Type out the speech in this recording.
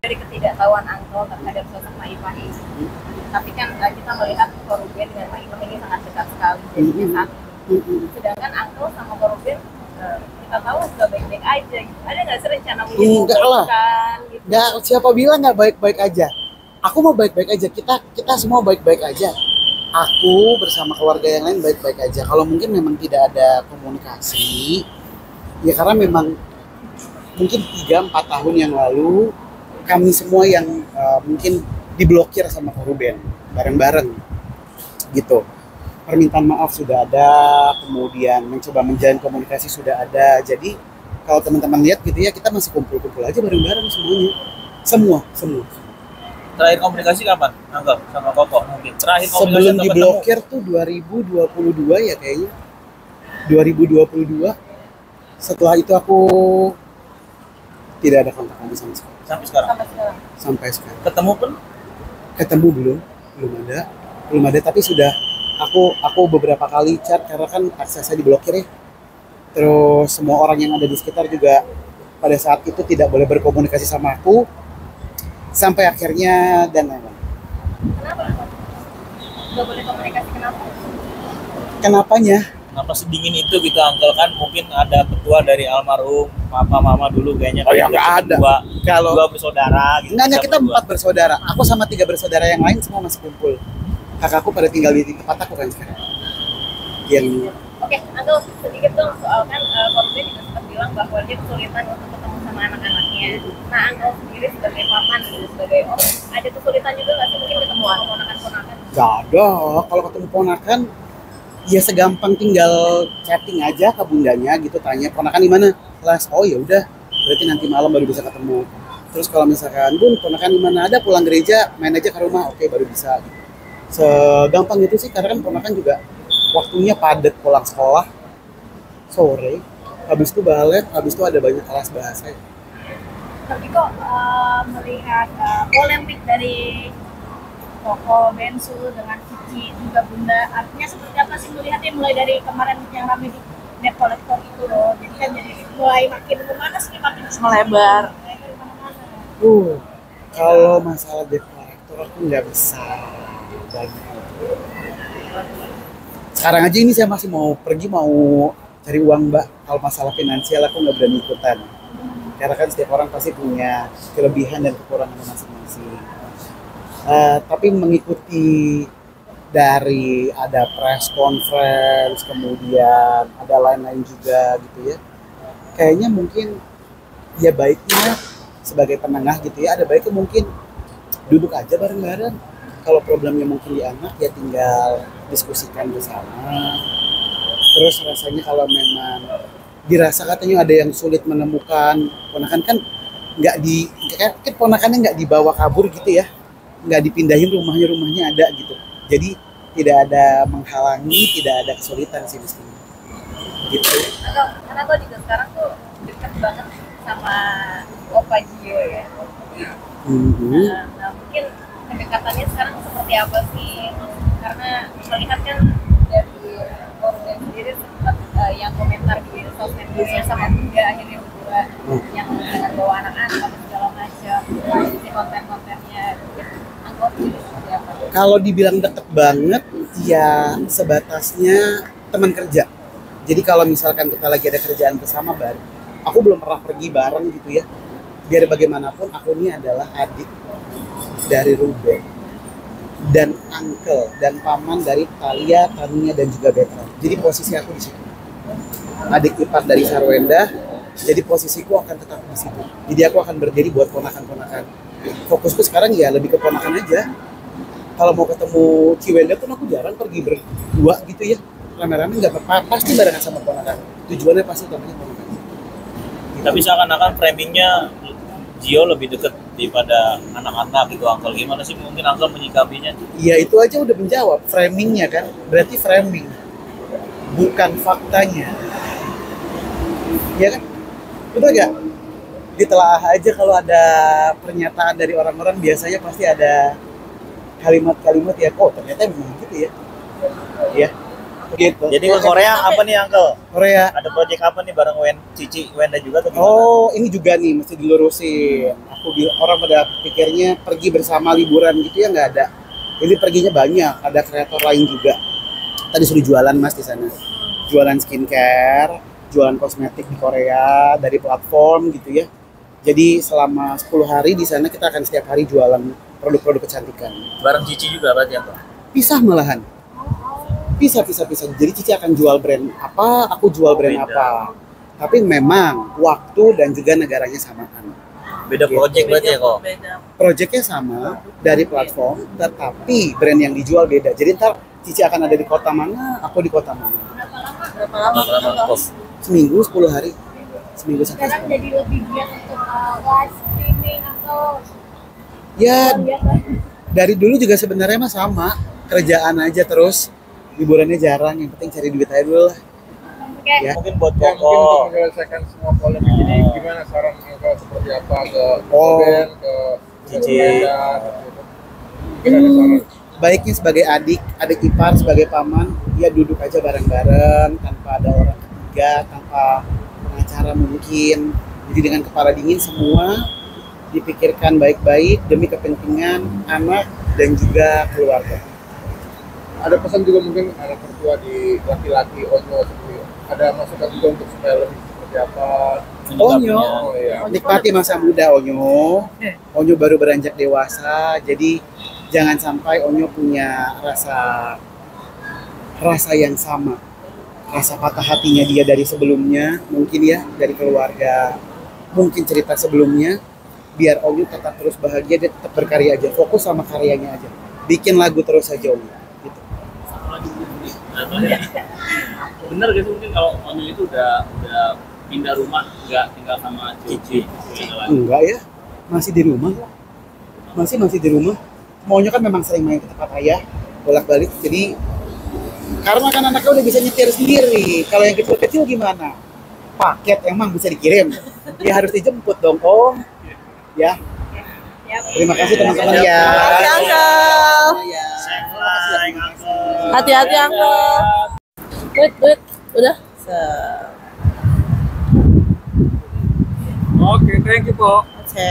dari ketidaktahuan Uncle terhadap sosok Maipah ini. Tapi kan kita melihat Koruben dengan Maipah ini sangat dekat sekali jadinya satu. Sedangkan Uncle sama Koruben kita tahu sudah baik-baik aja gitu. Ada nggak sih rencana mungkin Enggak lah. gitu? Nggak, siapa bilang nggak baik-baik aja? Aku mau baik-baik aja. Kita semua baik-baik aja. Aku bersama keluarga yang lain baik-baik aja. Kalau mungkin memang tidak ada komunikasi, ya karena memang mungkin 3-4 tahun yang lalu kami semua yang mungkin diblokir sama Koruben bareng-bareng gitu. Permintaan maaf sudah ada, kemudian mencoba menjalin komunikasi sudah ada. Jadi kalau teman-teman lihat gitu ya, kita masih kumpul-kumpul aja bareng-bareng semuanya. Semua. Terakhir komunikasi kapan? Anggap sama Koko mungkin. Terakhir komunikasi Sebelum diblokir tuh 2022 ya kayaknya. 2022. Setelah itu aku tidak ada kontak lagi sama sekali. Sampai sekarang. Sampai sekarang. Ketemu pun? Ketemu belum ada tapi sudah aku beberapa kali chat karena kan aksesnya diblokir ya. Terus semua orang yang ada di sekitar juga pada saat itu tidak boleh berkomunikasi sama aku sampai akhirnya dan lain-lain. Kenapa? Nggak boleh komunikasi kenapa? Kenapanya? Kenapa sedingin itu gitu Uncle? Kan mungkin ada petua dari almarhum papa mama dulu kayaknya. Oh ya nggak ada. Dua bersaudara gitu. Enggak, kita 4 bersaudara. Aku sama 3 bersaudara yang lain semua masih kumpul. Kakakku pada tinggal di tempat aku kan sekarang. Yang Oke, Uncle sedikit dong soal kan Koruben juga sempat bilang bahwa dia kesulitan untuk ketemu sama anak-anaknya. Nah, Uncle sendiri sebagai paman gitu, sebagai om, ada kesulitan juga nggak sih mungkin ketemu ponakan-ponakan? nggak ada. Kalau ketemu ponakan, ya segampang tinggal chatting aja ke bundanya gitu, tanya ponakan di mana, kelas. Oh ya udah, berarti nanti malam baru bisa ketemu. Terus kalau misalkan bun ponakan di mana, ada pulang gereja, main aja ke rumah, oke baru bisa. Segampang itu sih, karena kan ponakan juga waktunya padat, pulang sekolah sore, habis itu balet, habis itu ada banyak kelas bahasa. Tapi kok melihat polemik dari Koko Bensu dengan Cici juga Bunda, artinya seperti apa sih melihatnya mulai dari kemarin yang ramai di debt collector itu loh, jadi kan jadi mulai makin memanas nih, makin melebar. Kalau masalah debt collector aku nggak bisa bagi. Sekarang aja ini saya masih mau pergi, mau cari uang mbak. Kalau masalah finansial aku nggak berani ikutan. Karena kan setiap orang pasti punya kelebihan dan kekurangan masing-masing. Tapi mengikuti dari ada press conference, kemudian ada lain-lain juga gitu ya. Kayaknya mungkin ya baiknya sebagai penengah gitu ya, ada baiknya mungkin duduk aja bareng-bareng. Kalau problemnya mungkin di anak ya tinggal diskusikan bersama. Terus rasanya kalau memang dirasa katanya ada yang sulit menemukan ponakan, kan nggak di kan ponakannya nggak dibawa kabur gitu ya, nggak dipindahin rumahnya ada gitu. Jadi tidak ada menghalangi, tidak ada kesulitan sih di sini. Gitu. Karena gue juga sekarang tuh dekat banget sama Opa Gio ya. Nah, mungkin kedekatannya sekarang seperti apa sih? Karena melihat kan dari Koruben sendiri sempat yang komentar di sosmed dia sama Bunda akhirnya berdua yang dengan bawa anak-anak atau segala macam, isi konten-kontennya. Anggap ini seperti apa? Kalau dibilang deket banget, ya sebatasnya teman kerja. Jadi kalau misalkan kita lagi ada kerjaan bersama bareng, aku belum pernah pergi bareng gitu ya. Biar bagaimanapun aku ini adalah adik dari Ruben dan uncle dan paman dari Talia, Tania dan juga Betra. Jadi posisi aku di situ. Adik ipar dari Sarwenda, jadi posisiku akan tetap di situ. Jadi aku akan berdiri buat ponakan-ponakan. Fokusku sekarang ya lebih ke ponakan aja. Kalau mau ketemu Ciwenda pun aku jarang pergi berdua gitu ya. Rame-rame nggak apa-apa, pasti barengan sama ponakan. Tujuannya pasti utamanya ponakan. Tapi seakan-akan framingnya Gio lebih deket daripada anak-anak gitu Uncle. Gimana sih mungkin Uncle menyikapinya? Ya itu aja udah menjawab, framingnya kan. Berarti framing, bukan faktanya. Ya kan? Betul gak? Ditelaah aja kalau ada pernyataan dari orang-orang, biasanya pasti ada kalimat-kalimat ya, oh ternyata memang gitu ya. Ya. gitu. Jadi ke Korea apa nih Uncle? Korea. Ada project apa nih bareng Cici Wenda juga atau gimana? Oh, ini juga nih mesti dilurusin. Orang pada pikirnya pergi bersama liburan gitu ya, nggak ada. Ini perginya banyak, ada kreator lain juga. Tadi sudah jualan Mas di sana. Jualan skincare, jualan kosmetik di Korea dari platform gitu ya. Jadi selama 10 hari di sana kita akan setiap hari jualan produk-produk kecantikan. Bareng Cici juga berarti Uncle? Pisah malahan. Pisah. Jadi Cici akan jual brand apa, aku jual brand Beda. apa. Tapi memang waktu dan juga negaranya samaan. Beda project berarti ya kok? Projectnya sama dari platform, tetapi brand yang dijual beda. Jadi ntar Cici akan ada di kota mana, aku di kota mana. Berapa lama? Kok? Seminggu, 10 hari. Seminggu sampai Sekarang 10. jadi lebih giat untuk live streaming atau Ya, lihat lah. dari dulu juga sebenarnya mah sama. Kerjaan aja terus. Liburannya jarang, yang penting cari duit aja dulu lah. Kayak Ya. Mungkin buat Ya, mungkin Koko. untuk menyelesaikan semua polemik ini gimana saran Uncle seperti apa ke Oh. Ben, ke Cici. Wenda, gitu. Mungkin ada saran. Baiknya sebagai adik ipar, sebagai paman, ya duduk aja bareng-bareng tanpa ada orang ketiga, tanpa pengacara mungkin. Jadi dengan kepala dingin semua dipikirkan baik-baik demi kepentingan anak dan juga keluarga. Ada pesan juga mungkin anak tertua di laki-laki Onyo seperti ada masukan juga untuk supaya lebih seperti apa. Onyo, Oh iya. nikmati masa muda Onyo. Onyo baru beranjak dewasa, jadi jangan sampai Onyo punya rasa yang sama. Rasa patah hatinya dia dari sebelumnya, mungkin ya, dari keluarga, mungkin cerita sebelumnya. Biar Onyo tetap terus bahagia, dia tetap berkarya aja, fokus sama karyanya aja. Bikin lagu terus aja Onyo. Gitu. Bener gak sih mungkin kalau Onyo itu udah pindah rumah, nggak tinggal sama Cici? Enggak ya, masih di rumah. Masih di rumah. Maunya kan memang sering main ke tempat ayah, bolak-balik. Jadi karena kan anaknya udah bisa nyetir sendiri. Kalau yang kecil-kecil gimana? Paket emang bisa dikirim. Ya harus dijemput dong, Om. Ya. ya, Terima kasih teman-teman ya. Makasih, Uncle. Ya. Sayang Uncle. Hati-hati, Uncle. Wait. Udah. Oke, thank you, Po. Oke.